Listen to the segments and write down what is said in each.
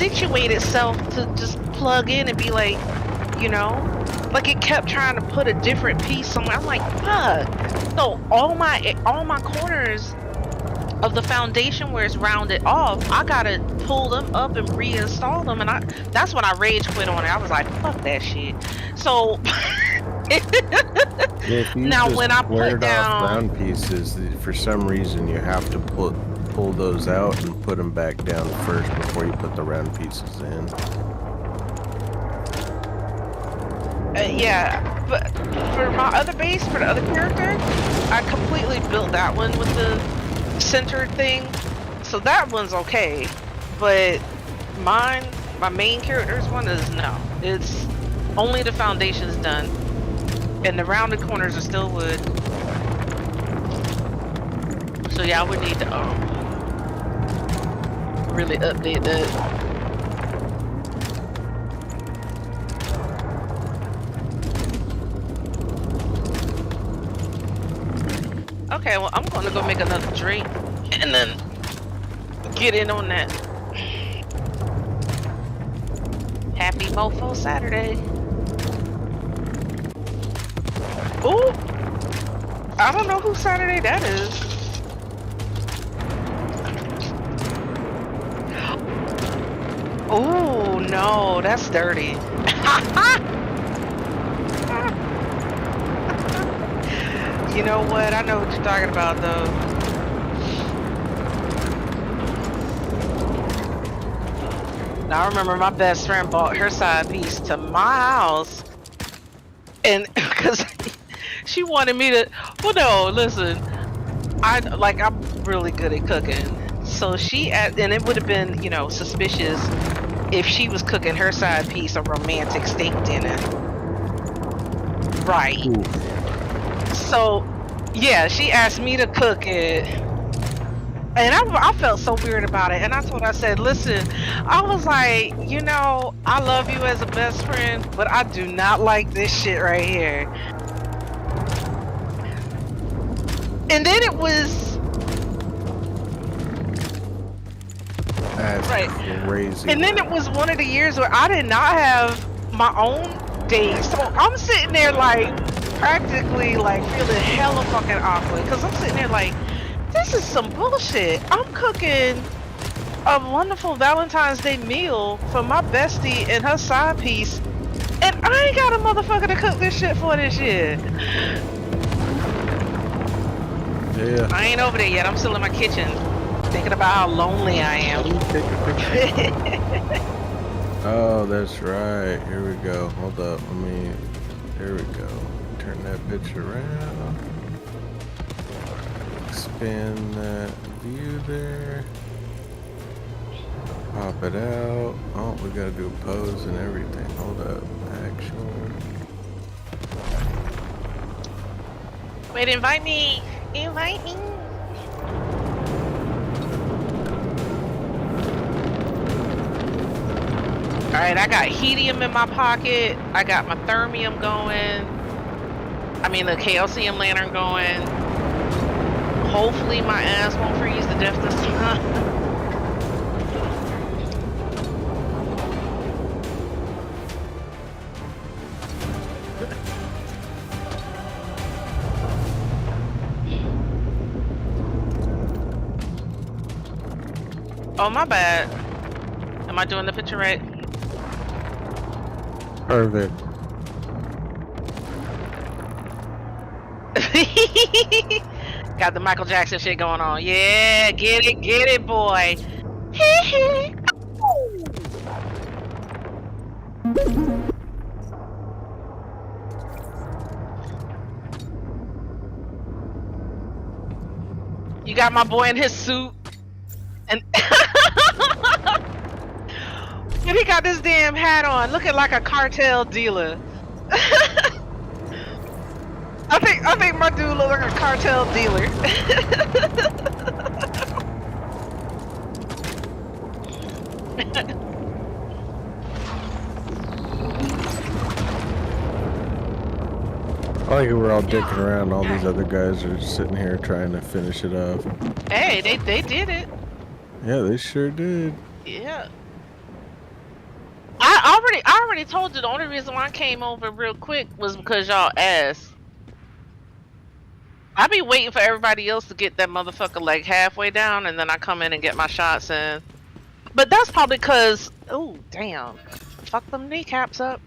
situate itself to just plug in and be like, you know, like it kept trying to put a different piece somewhere. I'm like, fuck. So all my corners of the foundation where it's rounded off, I gotta pull them up and reinstall them, and that's when I rage quit on it. I was like, fuck that shit. So now when I put down round pieces, for some reason you have to pull those out and put them back down first before you put the round pieces in. Yeah, but for my other base, for the other character, I completely built that one with the centered thing, so that one's okay. But mine, my main character's one is no. It's only the foundation's done, and the rounded corners are still wood. So yeah, I would need to really update that. Okay, well, I'm gonna go make another drink and then get in on that. Happy Mofo Saturday. Ooh! I don't know whose Saturday that is. Oh no, that's dirty. You know what? I know what you're talking about, though. Now, I remember my best friend bought her side piece to my house, and because she wanted me to. Well, no, listen. I'm really good at cooking, so and it would have been, you know, suspicious if she was cooking her side piece a romantic steak dinner, right? Ooh. So, yeah, she asked me to cook it, and I felt so weird about it. And I said, listen, I was like, you know, I love you as a best friend, but I do not like this shit right here. And then it was That's crazy. And then it was one of the years where I did not have my own days, so I'm sitting there like practically like feeling hella fucking awkward, because I'm sitting there like, this is some bullshit. I'm cooking a wonderful Valentine's Day meal for my bestie and her side piece, and I ain't got a motherfucker to cook this shit for this year. Yeah. I ain't over there yet. I'm still in my kitchen thinking about how lonely I am. Take a picture. Oh, that's right. Here we go. Hold up. Here we go. Turn that picture around. Expand that view there. Pop it out. Oh, we gotta do a pose and everything. Hold up. Action. Wait, invite me. Invite me. Alright, I got helium in my pocket. I got my thermium going. I mean, the calcium lantern going. Hopefully my ass won't freeze to death this time. Oh, my bad. Am I doing the picture right? Perfect. Got the Michael Jackson shit going on. Yeah, get it, boy. You got my boy in his suit. And and he got this damn hat on, looking like a cartel dealer. I think my dude look like a cartel dealer. I like it, we're all dicking around. All these other guys are just sitting here trying to finish it off. Hey, they did it. Yeah, they sure did. Yeah. I already told you the only reason why I came over real quick was because y'all asked. I be waiting for everybody else to get that motherfucker like halfway down, and then I come in and get my shots in. But that's probably because, oh damn, fuck them kneecaps up.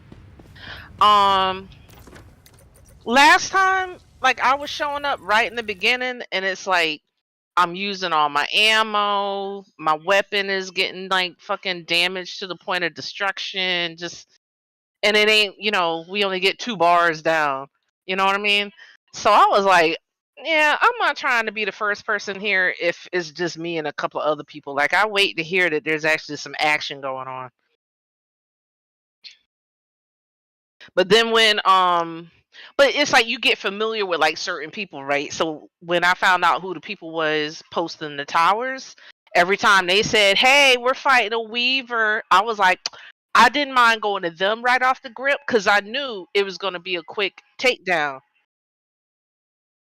Last time, like I was showing up right in the beginning, and it's like I'm using all my ammo. My weapon is getting like fucking damaged to the point of destruction. Just and it ain't, you know, we only get 2 bars down. You know what I mean? So I was like, yeah, I'm not trying to be the first person here if it's just me and a couple of other people. Like I wait to hear that there's actually some action going on. But then when but it's like you get familiar with like certain people, right? So when I found out who the people was posting the towers, every time they said, "Hey, we're fighting a Weaver," I was like, I didn't mind going to them right off the grip because I knew it was going to be a quick takedown.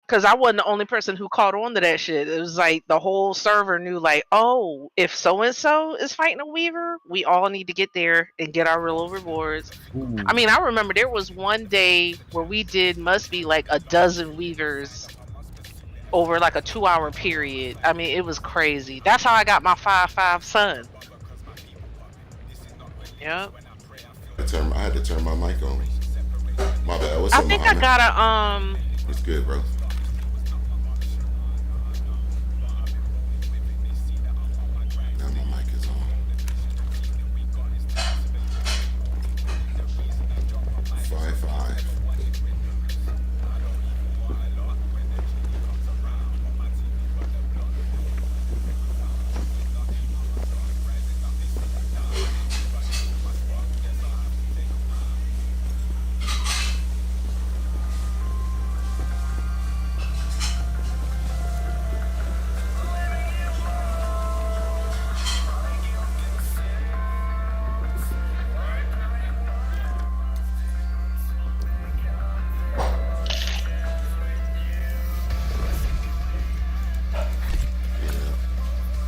Because I wasn't the only person who caught on to that shit. It was like the whole server knew, like, oh, if so and so is fighting a Weaver, we all need to get there and get our real rewards. Ooh. I mean, I remember there was one day where we did must be like a dozen Weavers over like a 2-hour period. I mean, it was crazy. That's how I got my 5.5 son. Yep. I had to turn my mic on. My bad. What's I up, think Muhammad? I got It's good, bro. Now my mic is on. 5.5.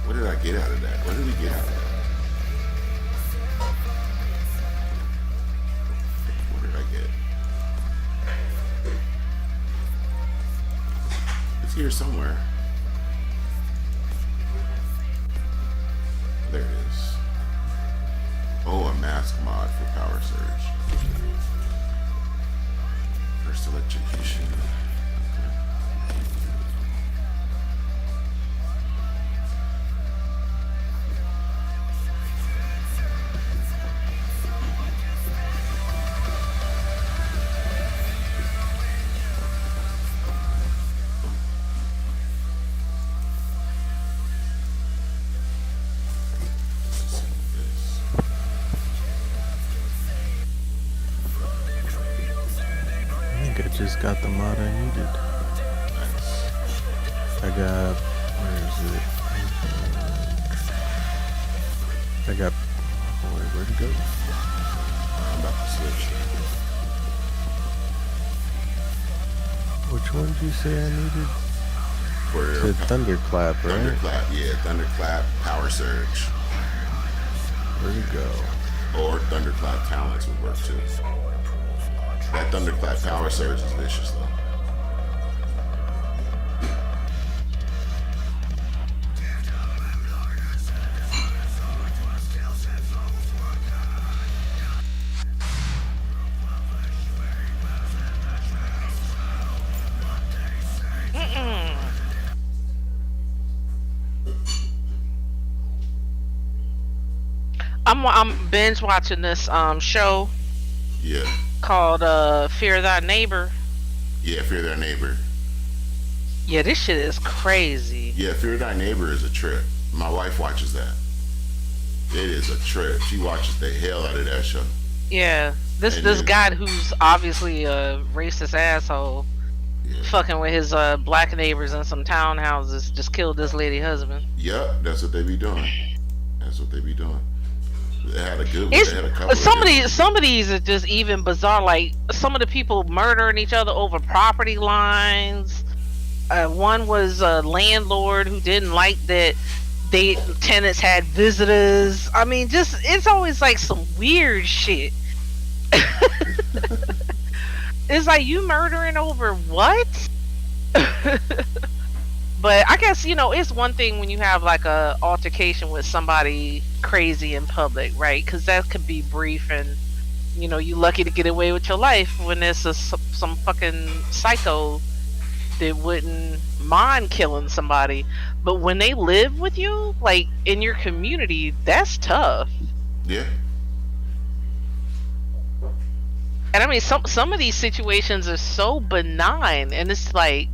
What did I get out of that? What did we get out of that? What did I get? It's here somewhere. There it is. Oh, a mask mod for power surge. First electrocution. Just got the mod I needed. I got, where is it? I got, where'd it go? I'm about to switch. Which one did you say I needed? For The Thunderclap, right? Thunderclap, yeah, Thunderclap Power Surge. Where'd it go? Or Thunderclap Talents would work too. That Thunderclap Power Surge is vicious though. I'm binge watching this show. Yeah. Called Fear Thy Neighbor. Yeah, Fear Thy Neighbor. Yeah, this shit is crazy. Yeah, Fear Thy Neighbor is a trip. My wife watches that. It is a trip. She watches the hell out of that show. Yeah, this guy who's obviously a racist asshole, fucking with his black neighbors in some townhouses, just killed this lady husband. Yep, that's what they be doing. That's what they be doing. They had a good one. It's, they had a couple some of these are just even bizarre. Like some of the people murdering each other over property lines. One was a landlord who didn't like that tenants had visitors. I mean, just it's always like some weird shit. It's like, you murdering over what? But I guess, you know, it's one thing when you have like a altercation with somebody crazy in public, right? Because that could be brief, and you know, you lucky to get away with your life. When there's some fucking psycho that wouldn't mind killing somebody, but when they live with you, like in your community, that's tough. Yeah. And I mean, some of these situations are so benign, and it's like,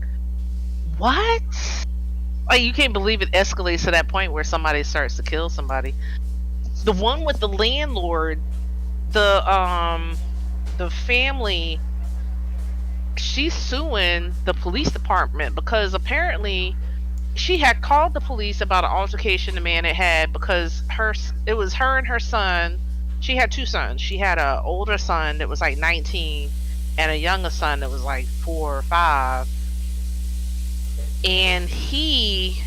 what? Like, you can't believe it escalates to that point where somebody starts to kill somebody. The one with the landlord, the family, she's suing the police department because apparently she had called the police about an altercation the man had had, because it was her and her son. She had two sons. She had an older son that was like 19 and a younger son that was like 4 or 5. And he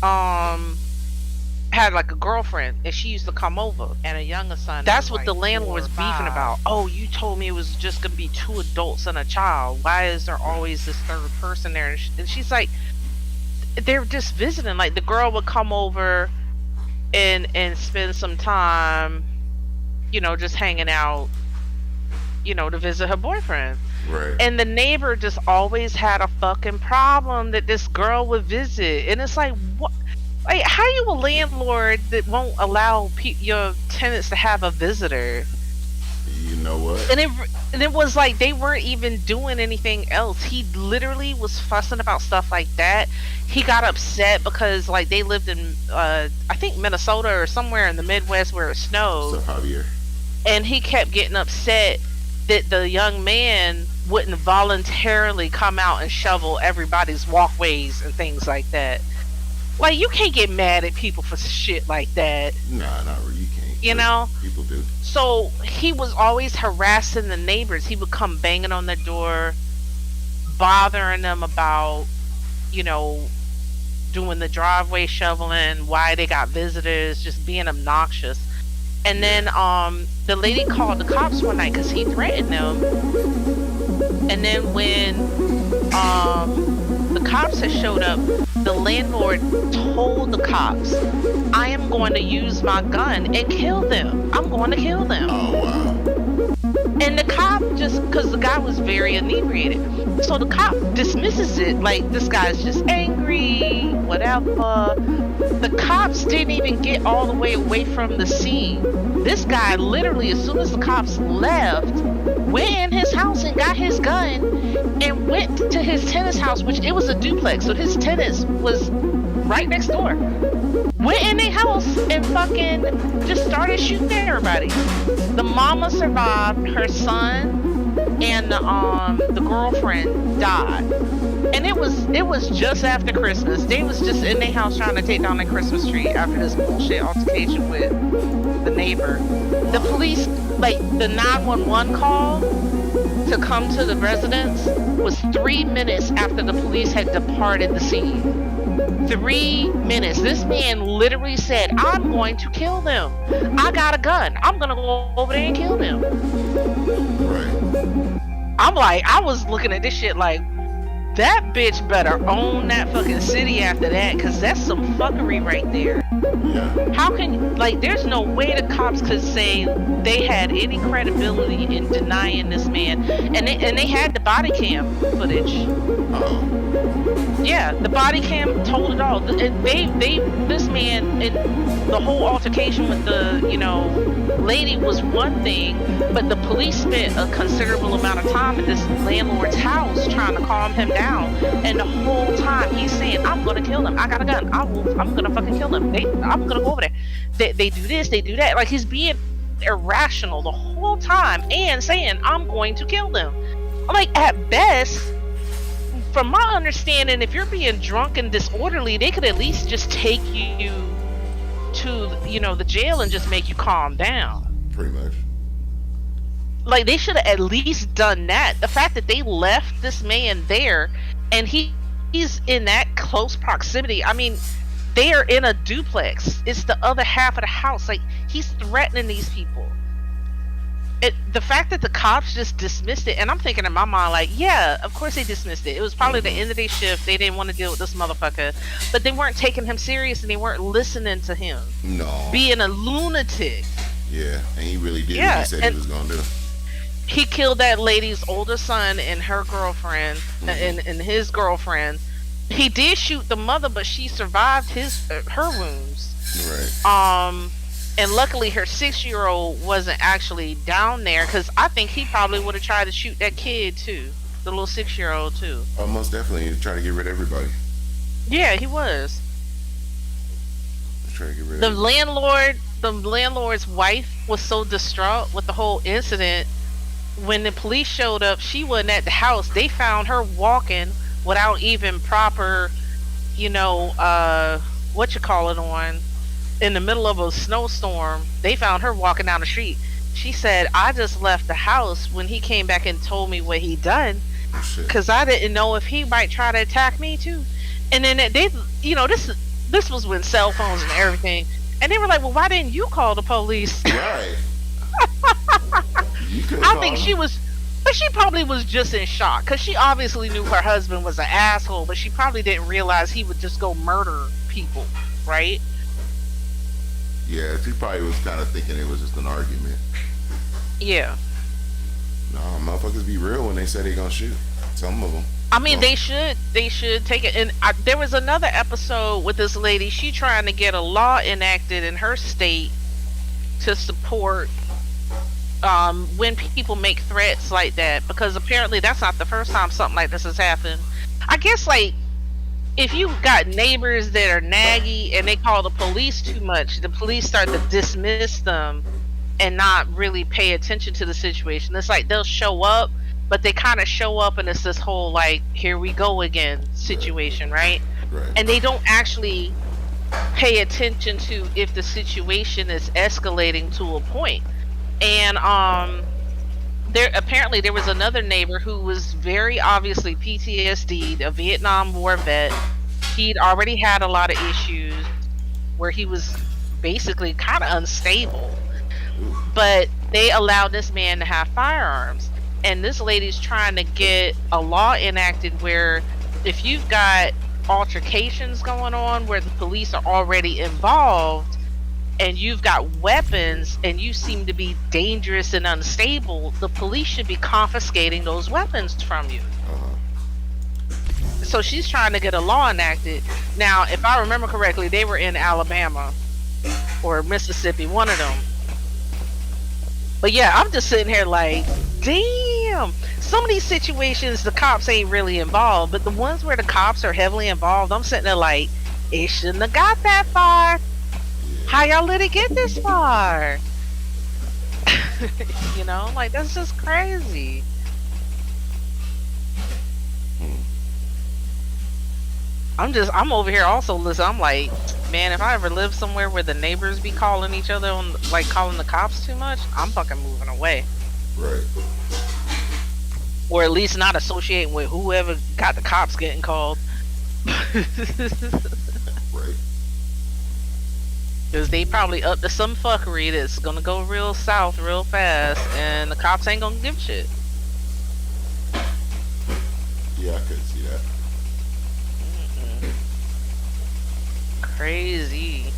had like a girlfriend, and she used to come over, and a younger son. That's what the landlord's beefing about. Oh, you told me it was just gonna be 2 adults and a child. Why is there always this third person there? And she's like, they're just visiting. Like, the girl would come over and spend some time, you know, just hanging out, you know, to visit her boyfriend. Right. And the neighbor just always had a fucking problem that this girl would visit. And it's like, what? Like, how you a landlord that won't allow your tenants to have a visitor? You know what? And it was like they weren't even doing anything else. He literally was fussing about stuff like that. He got upset because, like, they lived in I think Minnesota or somewhere in the Midwest where it snowed. So Javier. And he kept getting upset that the young man wouldn't voluntarily come out and shovel everybody's walkways and things like that. Like, you can't get mad at people for shit like that. Nah, not really. You can't. You know? People do. So he was always harassing the neighbors. He would come banging on their door, bothering them about, you know, doing the driveway shoveling, why they got visitors, just being obnoxious. And then the lady called the cops one night because he threatened them. And then when the cops had showed up, the landlord told the cops, I am going to use my gun and kill them. I'm going to kill them. Oh, wow. And the cop, just because the guy was very inebriated, so the cop dismisses it like, this guy's just angry, whatever. The cops didn't even get all the way away from the scene. This guy literally, as soon as the cops left, went in his house and got his gun and went to his tenant's house, which it was a duplex, so his tenants was right next door. Went in their house and fucking just started shooting at everybody. The mama survived, her son and the girlfriend died. And it was just after Christmas. They was just in their house trying to take down their Christmas tree after this bullshit altercation with the neighbor. The police, like, the 911 call to come to the residence was 3 minutes after the police had departed the scene. 3 minutes. This man literally said, I'm going to kill them. I got a gun. I'm going to go over there and kill them. Right. I'm like, I was looking at this shit like, that bitch better own that fucking city after that, because that's some fuckery right there. Yeah. How can, like, there's no way the cops could say they had any credibility in denying this man. And they had the body cam footage. Oh. Yeah, the body cam told it all. This man, the whole altercation with the, you know, lady was one thing, but the police spent a considerable amount of time at this landlord's house trying to calm him down. And the whole time he's saying, I'm gonna kill them. I got a gun. I'm gonna fucking kill them. I'm gonna go over there. They do this, they do that. Like, he's being irrational the whole time and saying, I'm going to kill them. I'm like, at best, from my understanding, if you're being drunk and disorderly, they could at least just take you to, you know, the jail and just make you calm down. Pretty much. Like, they should have at least done that. The fact that they left this man there and he's in that close proximity. I mean, They are in a duplex. It's the other half of the house. Like, he's threatening these people. The fact that the cops just dismissed it, and I'm thinking in my mind, like, yeah, of course they dismissed it. It was probably the end of their shift. They didn't want to deal with this motherfucker, but they weren't taking him serious, and they weren't listening to him. No. Being a lunatic. Yeah, and he really did Yeah, what he said he was gonna do. He killed that lady's older son and her girlfriend, and his girlfriend. He did shoot the mother, but she survived her wounds. Right. And luckily her 6-year-old wasn't actually down there, because I think he probably would have tried to shoot that kid too, the little 6-year-old too. Oh, most definitely try to get rid of everybody. Yeah, he was. Try to get rid The of everybody. landlord's wife was so distraught with the whole incident. When the police showed up, she wasn't at the house. They found her walking without even proper, on, in the middle of a snowstorm. They found her walking down the street. She said, I just left the house when he came back and told me what he done, Oh, shit. because I didn't know if he might try to attack me too. And then this was when cell phones and everything, and they were like, well, why didn't you call the police? Right. You could've I called think him. she was, but she probably was just in shock, because she obviously knew her husband was an asshole, but she probably didn't realize he would just go murder people, right? Yeah, she probably was kind of thinking it was just an argument. Yeah. No, motherfuckers be real when they say they gonna shoot. Some of them. I mean, Well, they should take it. And there was another episode with this lady. She trying to get a law enacted in her state to support when people make threats like that, because apparently that's not the first time something like this has happened. I guess, like, if you got neighbors that are naggy and they call the police too much, the police start to dismiss them and not really pay attention to the situation. It's like they'll show up, but they kind of show up and it's this whole, like, here we go again situation, right? Right. And they don't actually pay attention to if the situation is escalating to a point. And there was another neighbor who was very obviously PTSD, a Vietnam War vet. He'd already had a lot of issues where he was basically kind of unstable. But they allowed this man to have firearms. And this lady's trying to get a law enacted where if you've got altercations going on where the police are already involved, and you've got weapons and you seem to be dangerous and unstable, the police should be confiscating those weapons from you. So she's trying to get a law enacted. Now, if I remember correctly, they were in Alabama or Mississippi, one of them. But yeah, I'm just sitting here like, damn. Some of these situations, the cops ain't really involved, but the ones where the cops are heavily involved, I'm sitting there like, it shouldn't have got that far. How y'all let it get this far? Like, that's just crazy. I'm over here also listening. I'm like, man, if I ever live somewhere where the neighbors be calling each other calling the cops too much, I'm fucking moving away. Right. Or at least not associating with whoever got the cops getting called. Right. Because they probably up to some fuckery that's gonna go real south real fast, and the cops ain't gonna give a shit. Yeah, I could see that. Crazy.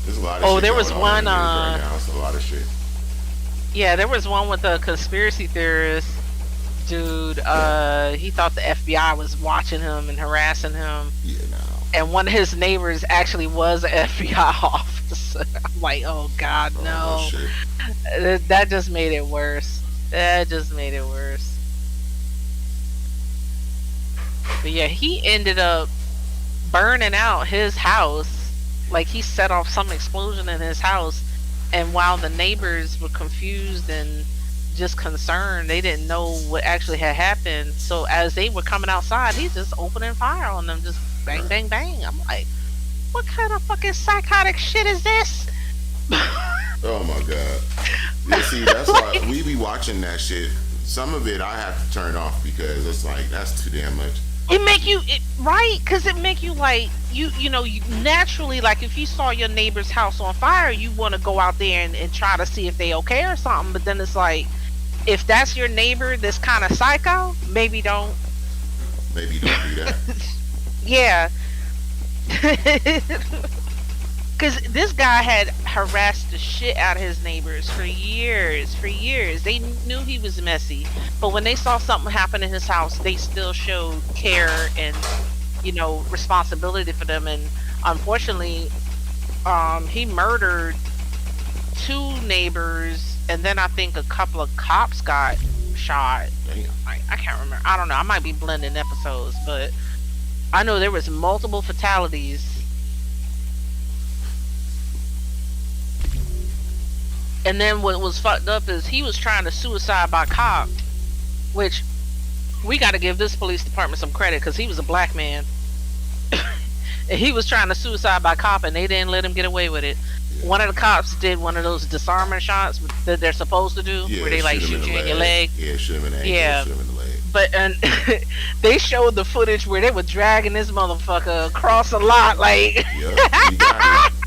There's a lot of Oh, shit there was going one, on in the news right now. It's a lot of shit. Yeah, there was one with a conspiracy theorist dude. He thought the FBI was watching him and harassing him. Yeah, no. And one of his neighbors actually was an FBI officer. I'm like, oh god, Oh, no. shit. That just made it worse. That just made it worse. But yeah, he ended up burning out his house. Like, he set off some explosion in his house, and while the neighbors were confused and just concerned, they didn't know what actually had happened. So as they were coming outside, he's just opening fire on them, just bang, bang, bang. I'm like, what kind of fucking psychotic shit is this? Oh my god. Yeah, see, that's why we be watching that shit. Some of it I have to turn off because it's like, that's too damn much. It make you right, because it make you like you know, you naturally, like if you saw your neighbor's house on fire, you want to go out there and try to see if they okay or something. But then it's like, if that's your neighbor that's kind of psycho, maybe don't. Maybe don't do that. Yeah. Because this guy had harassed the shit out of his neighbors for years. For years. They knew he was messy. But when they saw something happen in his house, they still showed care and, you know, responsibility for them. And unfortunately, he murdered 2 neighbors. And then I think a couple of cops got shot. Damn. I can't remember. I don't know. I might be blending episodes. But I know there was multiple fatalities. And then what was fucked up is he was trying to suicide by cop, which we got to give this police department some credit, because he was a black man. And he was trying to suicide by cop, and they didn't let him get away with it. Yeah. One of the cops did one of those disarming shots that they're supposed to do, where they like shoot you in your leg. Yeah, shoot him in the ankle, yeah. shoot him in the leg. But and they showed the footage where they were dragging this motherfucker across a lot, like. Yep, you got it.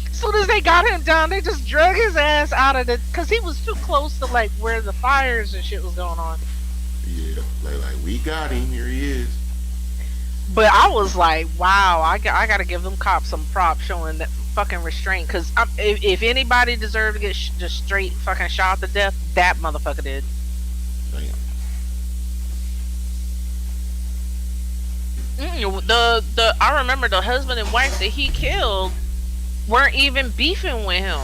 As soon as they got him down, they just drug his ass out of the, because he was too close to like where the fires and shit was going on. Yeah, like we got him. Here he is. But I was like, wow, I got to give them cops some props showing that fucking restraint, because if anybody deserved to get just straight fucking shot to death, that motherfucker did. Damn. I remember the husband and wife that he killed weren't even beefing with him.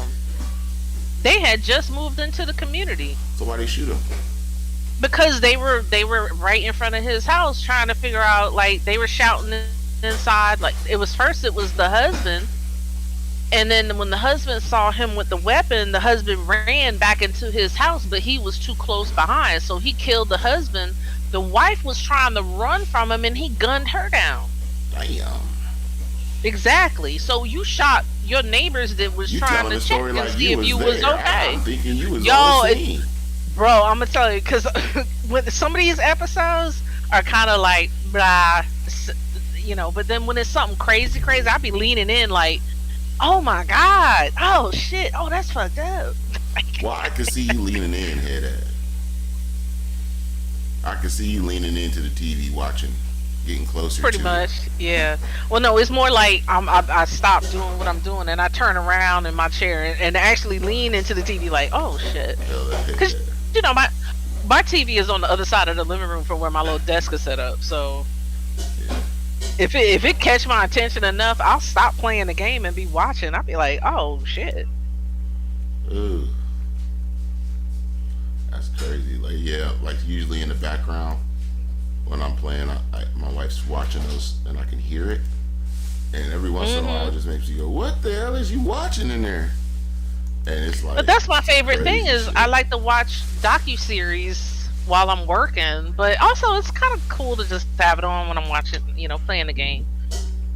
They had just moved into the community. So why they shoot him? Because they were right in front of his house trying to figure out, like, they were shouting inside. Like, it was the husband, and then when the husband saw him with the weapon, the husband ran back into his house, but he was too close behind, so he killed the husband. The wife was trying to run from him, and he gunned her down. Damn. Exactly. So you shot your neighbors that was trying to check and see if you was okay. I'm thinking you was on the scene. Bro, I'm gonna tell you, because when some of these episodes are kind of like blah, you know, but then when it's something crazy, I be leaning in like, oh my god, oh shit, oh that's fucked up. Well, I can see you leaning in, head ass. I can see you leaning into the TV watching. Getting closer. Pretty much, yeah. Well, no, it's more like I stop doing what I'm doing and I turn around in my chair and actually lean into the TV like, oh shit, because you know my TV is on the other side of the living room from where my little desk is set up. So yeah. if it catch my attention enough, I'll stop playing the game and be watching. I'll be like, oh shit. Ooh, that's crazy. Like yeah, like usually in the background. When I'm playing, my wife's watching those, and I can hear it. And every once in a while, it just makes you go, "What the hell is you watching in there?" And it's like. But that's my favorite thing is shit. I like to watch docuseries while I'm working. But also, it's kind of cool to just have it on when I'm watching, you know, playing the game.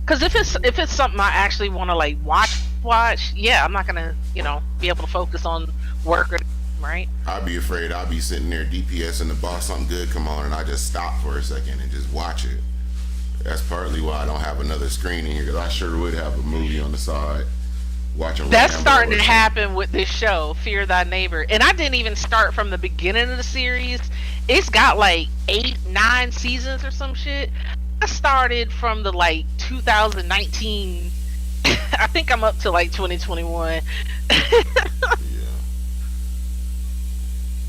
Because if it's something I actually want to like watch, yeah, I'm not gonna, you know, be able to focus on work or. Right? I'd be afraid I'd be sitting there DPS and the boss something good come on and I just stop for a second and just watch it. That's partly why I don't have another screen in here, because I sure would have a movie on the side watching. That's starting to happen with this show, Fear Thy Neighbor. And I didn't even start from the beginning of the series. It's got like 8, 9 seasons or some shit. I started from the like 2019. I think I'm up to like 2021.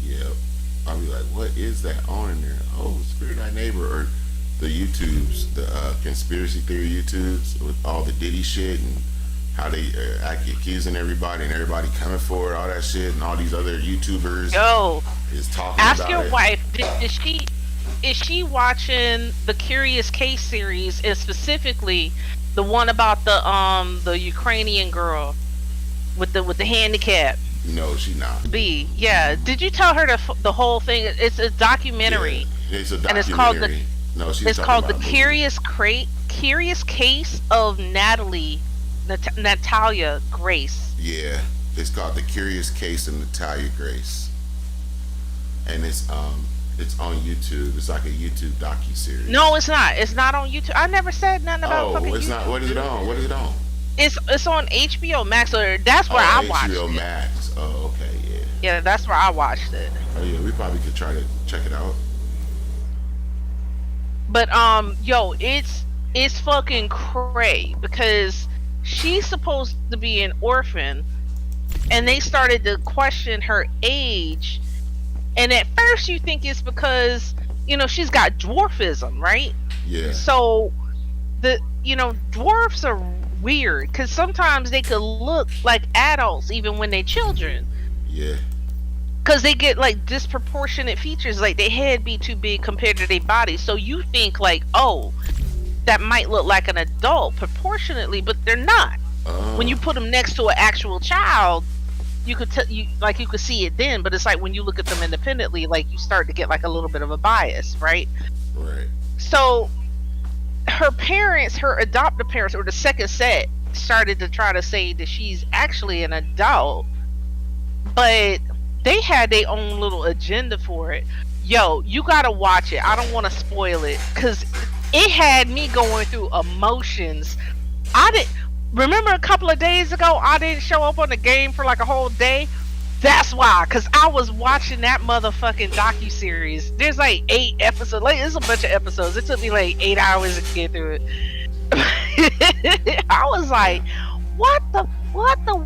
Yeah, I'll be like, what is that on in there? Oh, Spirit Thy Neighbor, or the YouTubes, the conspiracy theory YouTubes with all the Diddy shit and how they accusing everybody and everybody coming for it, all that shit, and all these other YouTubers is talking ask about your it. wife, is she watching the Curious Case series, and specifically the one about the Ukrainian girl with the handicap? No, she not. Yeah. Did you tell her the whole thing? It's a documentary. Yeah, it's a documentary. And it's called it's called the Curious Case of Natalia Grace. Yeah, it's called The Curious Case of Natalia Grace, and it's It's on YouTube. It's like a YouTube docu-series. No, it's not. It's not on YouTube. I never said nothing about fucking it's YouTube. not. What is it on? What is it on? It's on HBO Max, or that's where I watched HBO it. Max. Oh, okay, yeah. Yeah, that's where I watched it. Oh yeah, we probably could try to check it out. But yo, it's fucking cray because she's supposed to be an orphan, and they started to question her age, and at first you think it's because she's got dwarfism, right? Yeah. So dwarfs are weird because sometimes they could look like adults even when they're children. Yeah. Because they get like disproportionate features, like their head be too big compared to their body. So you think like, oh, that might look like an adult proportionately, but they're not. When you put them next to an actual child, you could you could see it then. But it's like when you look at them independently, like you start to get like a little bit of a bias, right? Right. So her parents, her adoptive parents, or the second set, started to try to say that she's actually an adult, but they had their own little agenda for it. Yo, you gotta watch it. I don't want to spoil it because it had me going through emotions. I didn't remember a couple of days ago I didn't show up on the game for like a whole day. That's why, because I was watching that motherfucking docu-series. There's like 8 episodes. Like, there's a bunch of episodes. It took me like 8 hours to get through it. I was like, what the